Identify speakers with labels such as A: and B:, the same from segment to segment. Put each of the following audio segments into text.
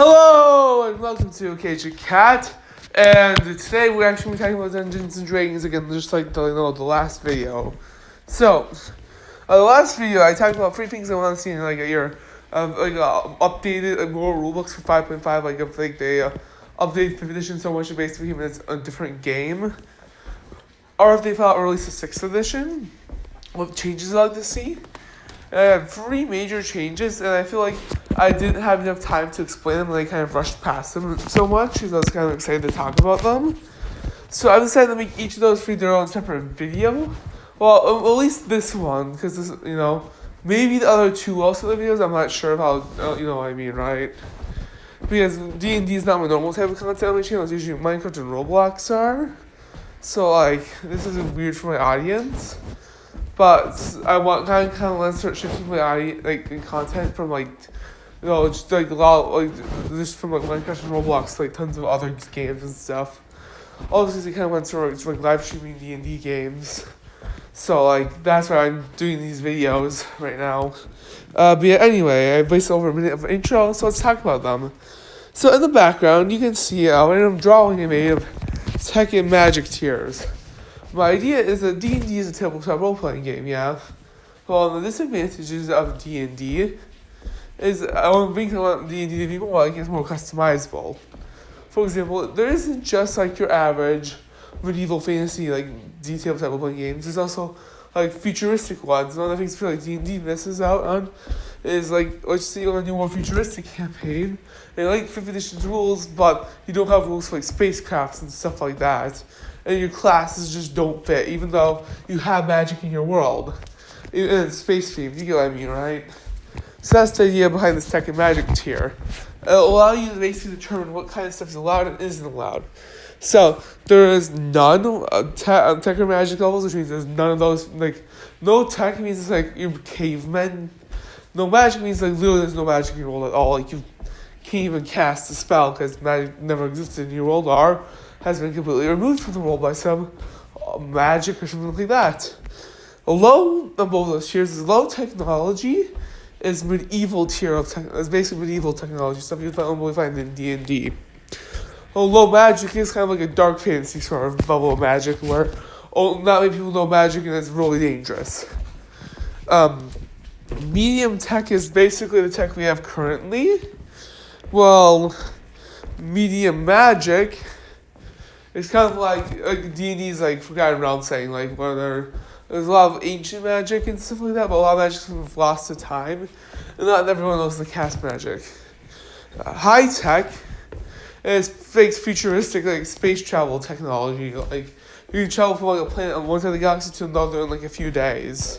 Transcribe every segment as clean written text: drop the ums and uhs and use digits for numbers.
A: Hello and welcome to Cage Cat. And today we're actually talking about Dungeons and Dragons again, just like the last video. So, the last video I talked about 3 things I want to see in like a year of updated more rulebooks for 5.5. Like if they update 5th edition so much it basically even it's a different game, or if they thought release a 6th edition. What changes I'd like to see? I have 3 major changes, and I feel like I didn't have enough time to explain them, and I kind of rushed past them so much because I was kind of excited to talk about them. So I decided to make each of those 3 their own separate video. Well, at least this one, because this, maybe the other 2 also the videos. I'm not sure of how, you know what I mean, right? Because D&D is not my normal type of content on my channel. It's usually Minecraft and Roblox are. So this is weird for my audience. But I want kind of want to start shifting my audience, content from just a lot just from Minecraft and Roblox, tons of other games and stuff. All this I kind of went to live streaming D&D games. So that's why I'm doing these videos right now. But yeah, anyway, I wasted over a minute of intro, so let's talk about them. So in the background, you can see a random drawing I made of tech and magic tiers. My idea is that D&D is a tabletop role-playing game, yeah? Well, the disadvantages of D&D is I want to bring D&D to people it's more customizable. For example, there isn't just your average medieval fantasy detailed tabletop games. There's also futuristic ones. One of the things I feel like D&D misses out on is let's say you want to do a more futuristic campaign. They 5th edition's rules, but you don't have rules for spacecrafts and stuff like that. And your classes just don't fit, even though you have magic in your world. And it's space themed, you get what I mean, right? So that's the idea behind this tech and magic tier. It'll allow you to basically determine what kind of stuff is allowed and isn't allowed. So, there is none tech or magic levels, which means there's none of those, no tech means it's you're cavemen. No magic means literally there's no magic in your world at all. You can't even cast a spell because magic never existed in your world, or has been completely removed from the world by some magic or something like that. Low on both those tiers is low technology is medieval tier of is basically medieval technology, stuff you only find in D&D. Low magic is kind of a dark fantasy sort of level of magic where not many people know magic and it's really dangerous. Medium tech is basically the tech we have currently. Well, medium magic it's kind of D&D's Forgotten Realms saying, where there's a lot of ancient magic and stuff like that, but a lot of magic's sort of lost to time, and not everyone knows to cast magic. High tech is futuristic, space travel technology. You can travel from a planet on one side of the galaxy to another in a few days.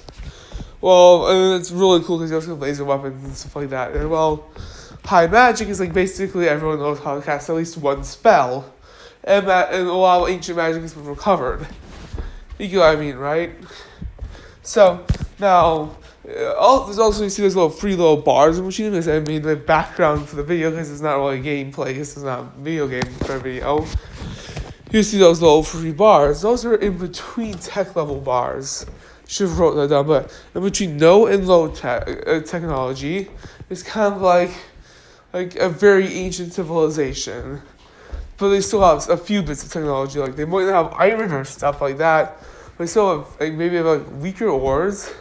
A: Well, and it's really cool because you also have laser weapons and stuff like that. And high magic is basically everyone knows how to cast at least one spell. And a lot of ancient magic has been recovered. You get what I mean, right? So, now, there's little free little bars in Machine because I made the background for the video because it's not really gameplay, because it's not a video game for a video. You see those little free bars. Those are in between tech level bars. Should have wrote that down, but in between no and low technology, it's kind of like a very ancient civilization. But they still have a few bits of technology, they might not have iron or stuff like that. But they still have maybe weaker ores,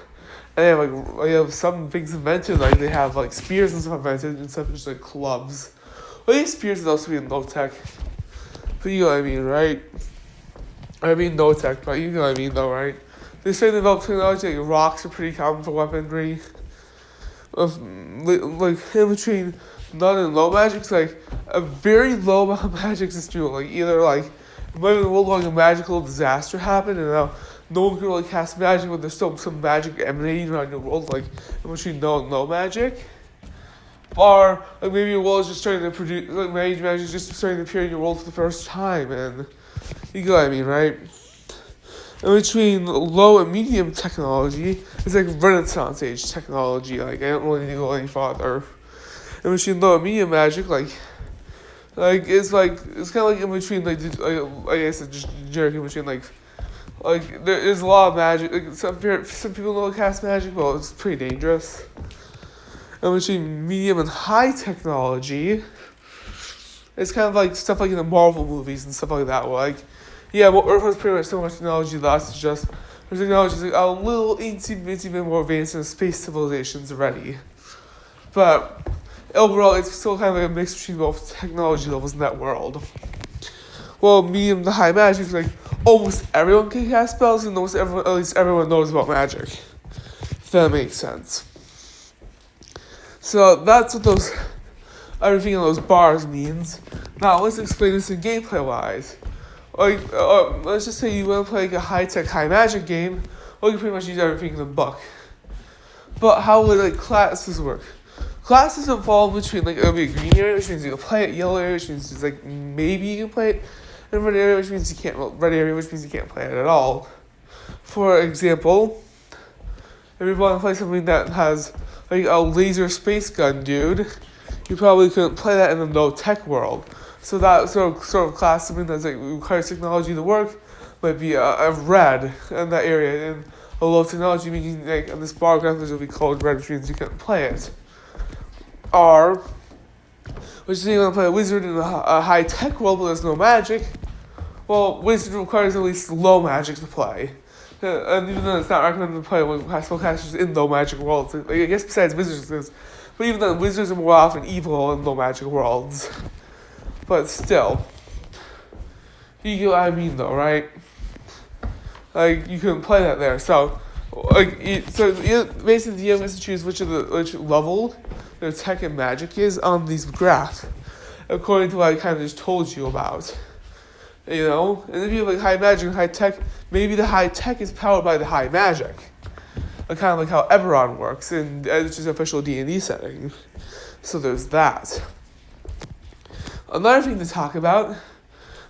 A: and they have some things invented, they have spears and stuff invented, and stuff just clubs. Well, these spears would also be in low tech. But you know what I mean, right? I mean no tech, but you know what I mean though, right? They say they develop technology rocks are pretty common for weaponry. In between none and low magic's a very low amount of magic is true. Either maybe in the world a magical disaster happened and now no one can really cast magic, but there's still some magic emanating around your world, in between no and low magic. Or maybe your world is just starting to produce magic is just starting to appear in your world for the first time, and you get what I mean, right? In between low and medium technology, it's Renaissance age technology. I don't really need to go any farther. In between low and medium magic, it's kind of in between I guess it's just generic in between there is a lot of magic. Some people know how to cast magic. Well, it's pretty dangerous. In between medium and high technology, It's kind of like stuff like in the Marvel movies and stuff like that. Where like, yeah, well, Earth has pretty much so much technology that it's just the technology is like a little incy bit more advanced than space civilizations already. But overall, it's still kind of like a mix between both technology levels in that world. Well, medium to high magic is like almost everyone can cast spells, and almost everyone, at least everyone knows about magic. If that makes sense. So that's what those everything in those bars means. Now let's explain this in gameplay wise. Like, let's just say you want to play like a high-tech, high-magic game, well, you pretty much use everything in the book. But how would, like, classes work? Classes will fall between, like, it'll be a green area, which means you can play it, yellow area, which means it's, like, maybe you can play it, and red area, which means you can't, red area, which means you can't play it at all. For example, if you want to play something that has, like, a laser space gun dude, you probably couldn't play that in the no-tech world. So that sort of class, something that's like requires technology to work, might be a red in that area, and a low technology meaning like on this bar graph will be called red, which means you can't play it. R, which is you want to play a wizard in a high tech world, but there's no magic. Well, wizard requires at least low magic to play, and even though it's not recommended to play with spellcasters in low magic worlds, like, I guess besides wizards, but even then wizards are more often evil in low magic worlds. But still, you get what I mean though, right? Like, you couldn't play that there. So, basically you have to choose which level their tech and magic is on these graphs, according to what I kind of just told you about. You know? And if you have like high magic and high tech, maybe the high tech is powered by the high magic. Like, kind of like how Eberron works in just official D&D setting. So there's that. Another thing to talk about,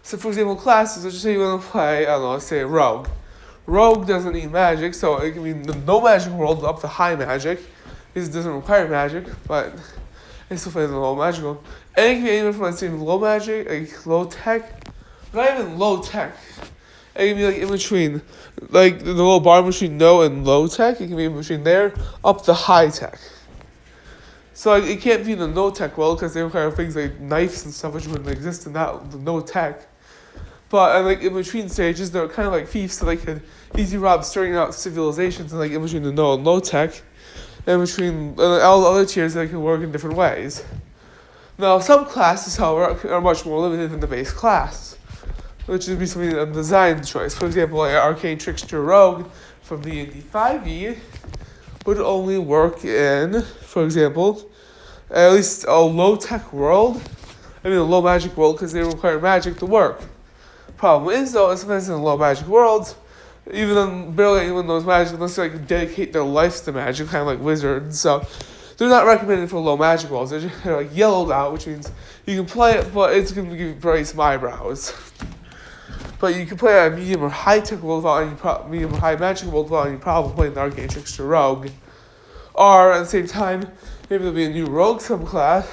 A: so for example, classes, let's just say you want to play, I don't know, let's say Rogue. Rogue doesn't need magic, so it can be the no magic world up to high magic, because it doesn't require magic, but it's still playing the low magic world. And it can be anywhere from, let's say, low magic, like low tech, not even low tech. It can be like in between, like the little bar between no and low tech, it can be in between there, up to high tech. So like, it can't be in the no-tech world because they require things like knives and stuff which wouldn't exist in that the no-tech. But and like in between stages, they're kind of like thieves, so they could easily rob starting out civilizations, and like in between the no and low-tech, and between all the other tiers, they can work in different ways. Now, some classes, however, are much more limited than the base class, which would be something a design choice. For example, like Arcane Trickster Rogue from the D&D5e would only work in, for example, at least a low-tech world. I mean, a low-magic world, because they require magic to work. Problem is, though, sometimes in low-magic worlds, even barely anyone knows magic unless they like dedicate their lives to magic, kind of like wizards. So they're not recommended for low-magic worlds. They're like yellowed out, which means you can play it, but it's going to give you very some eyebrows. But you can play a medium or high-tech world without any medium or high-magic world without any problem playing the Arcane Trickster Rogue. Or, at the same time, maybe there'll be a new Rogue subclass.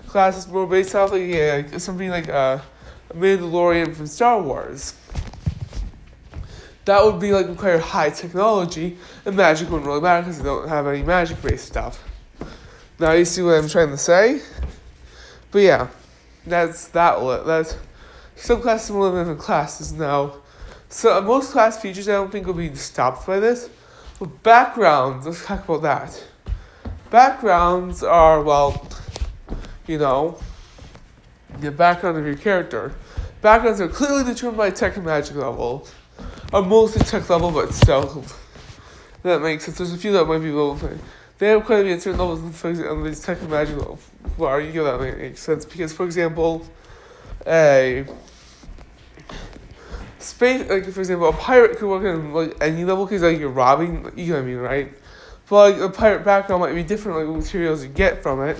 A: Class is more based off like something like a Mandalorian from Star Wars. That would be like require high technology, and magic wouldn't really matter because they don't have any magic-based stuff. Now you see what I'm trying to say? But yeah, that's some classes are more limited classes now. So most class features I don't think will be stopped by this. But backgrounds, let's talk about that. Backgrounds are, well, you know, the background of your character. Backgrounds are clearly determined by tech and magic level. Or mostly tech level, but still. That makes sense. There's a few that might be low. They have quite a bit certain levels on these tech and magic level. Well, you know that makes sense. Because, for example, a space, like for example, a pirate could work in like any level because like you're robbing, you know what I mean, right? But like a pirate background might be different, like the materials you get from it.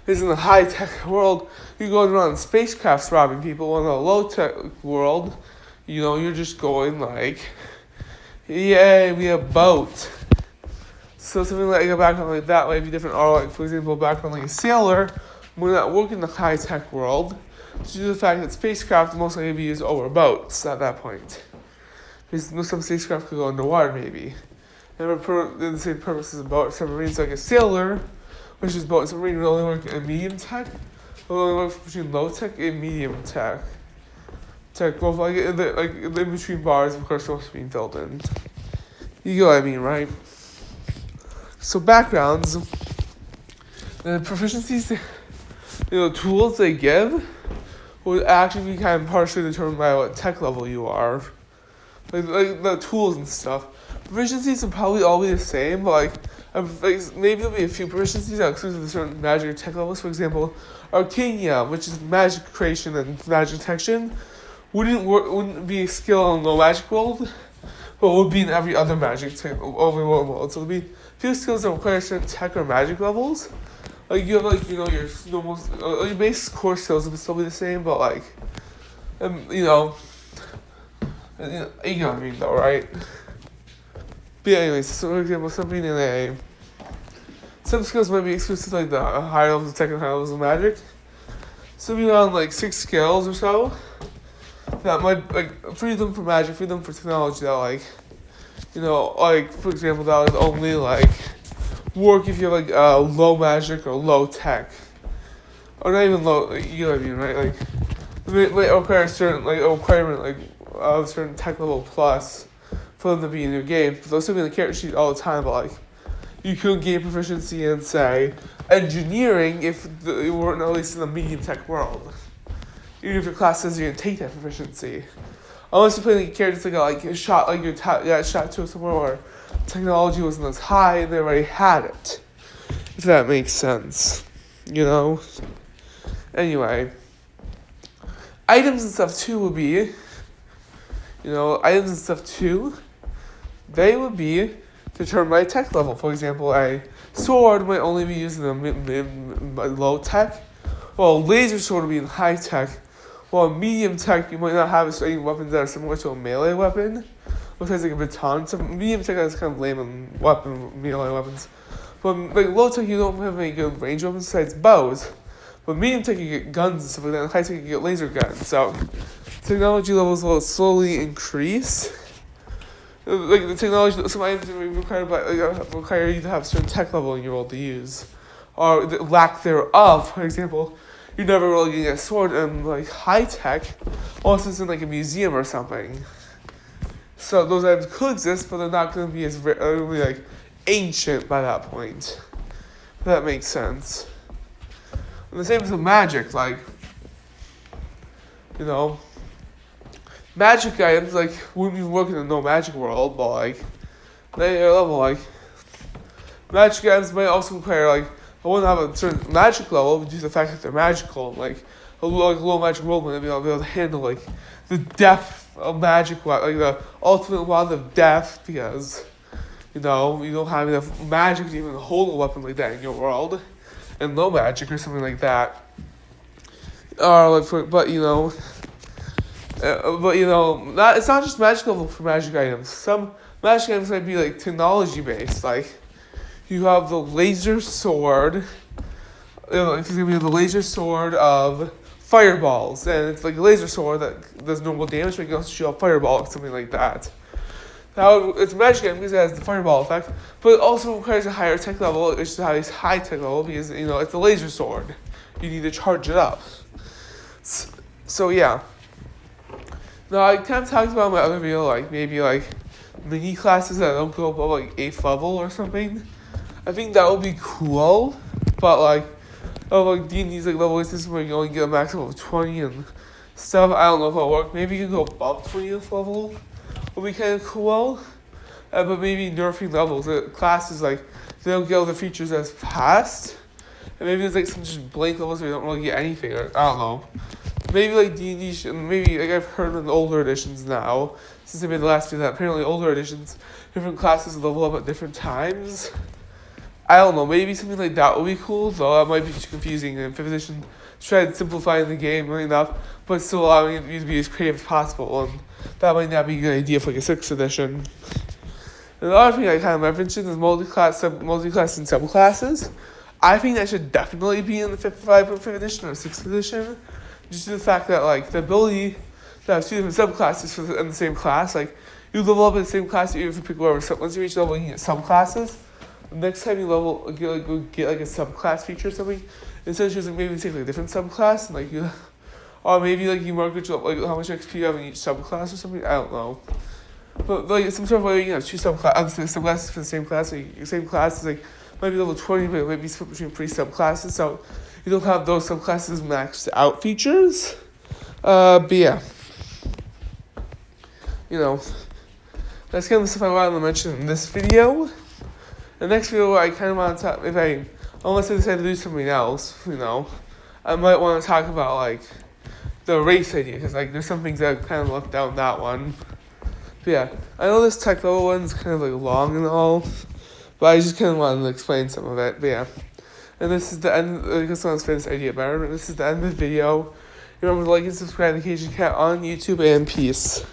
A: Because in the high tech world, you're going around spacecrafts robbing people. In a low tech world, you know, you're just going like, yay, we have a boat. So something like a background like that might be different. Or like, for example, a background like a sailor would not work in the high tech world, due to the fact that spacecraft most likely be used over boats at that point. Because some spacecraft could go underwater, maybe. And the same purpose as a boat. Submarines, like a sailor, which is boat and submarine, would only work in medium tech, between low tech and medium tech. Both in between bars, of course, supposed to be filled in. You know what I mean, right? So backgrounds, the proficiencies, tools they give would actually be kind of partially determined by what tech level you are. Like the tools and stuff. Proficiencies will probably all be the same, but maybe there'll be a few proficiencies that are exclusive to certain magic or tech levels. For example, Arcania, which is magic creation and magic detection, wouldn't be a skill in the magic world, but would be in every other magic type over world. So there'll be few skills that require certain tech or magic levels. Like you have your normal your base core skills will still be the same, but you know what I mean though, right? But anyways, so for example, some skills might be exclusive to the higher levels of tech and higher levels of magic. So be around 6 skills or so. That might 3 of them for magic, 3 of them for technology that for example, that would only work if you have low magic or low tech. Or not even low, you know what I mean, right? It might require a certain requirement of a certain tech level plus for them to be in your game. They'll still be in the character sheet all the time, but you could gain proficiency in, say, engineering if you weren't at least in the medium tech world. Even if your class says you're gonna take that proficiency. Unless you're playing characters that got shot to somewhere where technology wasn't as high and they already had it. If that makes sense. Anyway. Items and stuff too would be they would be determined by tech level. For example, a sword might only be used in low tech, while a laser sword would be in high tech. While medium tech, you might not have any weapons that are similar to a melee weapon, which has a baton. So medium tech has kind of lame melee weapons. But low tech, you don't have any good range weapons besides bows. But medium tech, you get guns and stuff like that. And high tech, you get laser guns. So technology levels will slowly increase. The technology, some items require you to have a certain tech level in your world to use, or the lack thereof. For example, you're never really getting a sword in high tech, unless it's in a museum or something. So those items could exist, but they're not going to be as ancient by that point. If that makes sense. And the same as with magic, magic items wouldn't even work in the no magic world, but later level magic items might also require I wouldn't have a certain magic level due to the fact that they're magical. A low magic world might be able to handle the depth of magic, the ultimate wand of death, because you don't have enough magic to even hold a weapon like that in your world, and low magic or something like that. Or it's not just magic level for magic items. Some magic items might be technology based. You have the laser sword. It's gonna be the laser sword of fireballs, and it's a laser sword that does normal damage, but you can also shoot a fireball or something like that. It's a magic item because it has the fireball effect, but it also requires a higher tech level. It should have a high tech level because it's a laser sword. You need to charge it up. So yeah. Now I kind of talked about in my other video, maybe mini classes that don't go above 8th level or something. I think that would be cool, but D&D's level system where you only get a maximum of 20 and stuff. I don't know if it'll work. Maybe you can go above 20th level. Would be kind of cool. But maybe nerfing levels. Classes they don't get all the features as fast. And maybe there's some just blank levels where you don't really get anything. Or, I don't know. Maybe D&D should, maybe I've heard in the older editions now, since they made the last video, that apparently older editions, different classes level up at different times. I don't know, maybe something like that would be cool, though that might be too confusing in 5th edition. Try to simplify the game enough, but still allowing you to be as creative as possible, and that might not be a good idea for a 6th edition. And the other thing I kind of mentioned is multi-class and subclasses. I think that should definitely be in the 5th edition or 6th edition, just to the fact that the ability to have 2 different subclasses in the same class, you level up in the same class, you have to pick whatever. So once you reach level, you can get subclasses. The next time you level, get a subclass feature or something, instead of choosing maybe take like a different subclass and like you, or maybe like you mark like how much XP you have in each subclass or something. I don't know. But like some sort of way you have two subclasses for the same class. Like your same class is like might be level 20, but it might be split between 3 subclasses. So you don't have those subclasses maxed out features. But yeah, that's kind of the stuff I wanted to mention in this video. The next video I kind of want to talk, unless I decide to do something else, I might want to talk about like the race idea, because like there's some things that I kind of left out in that one. But yeah, I know this tech level one's kind of like long and all, but I just kind of wanted to explain some of it. But yeah, and this is the end. I just want to explain this idea better. This is the end of the video. Remember to like and subscribe to Cajun Cat on YouTube, and peace.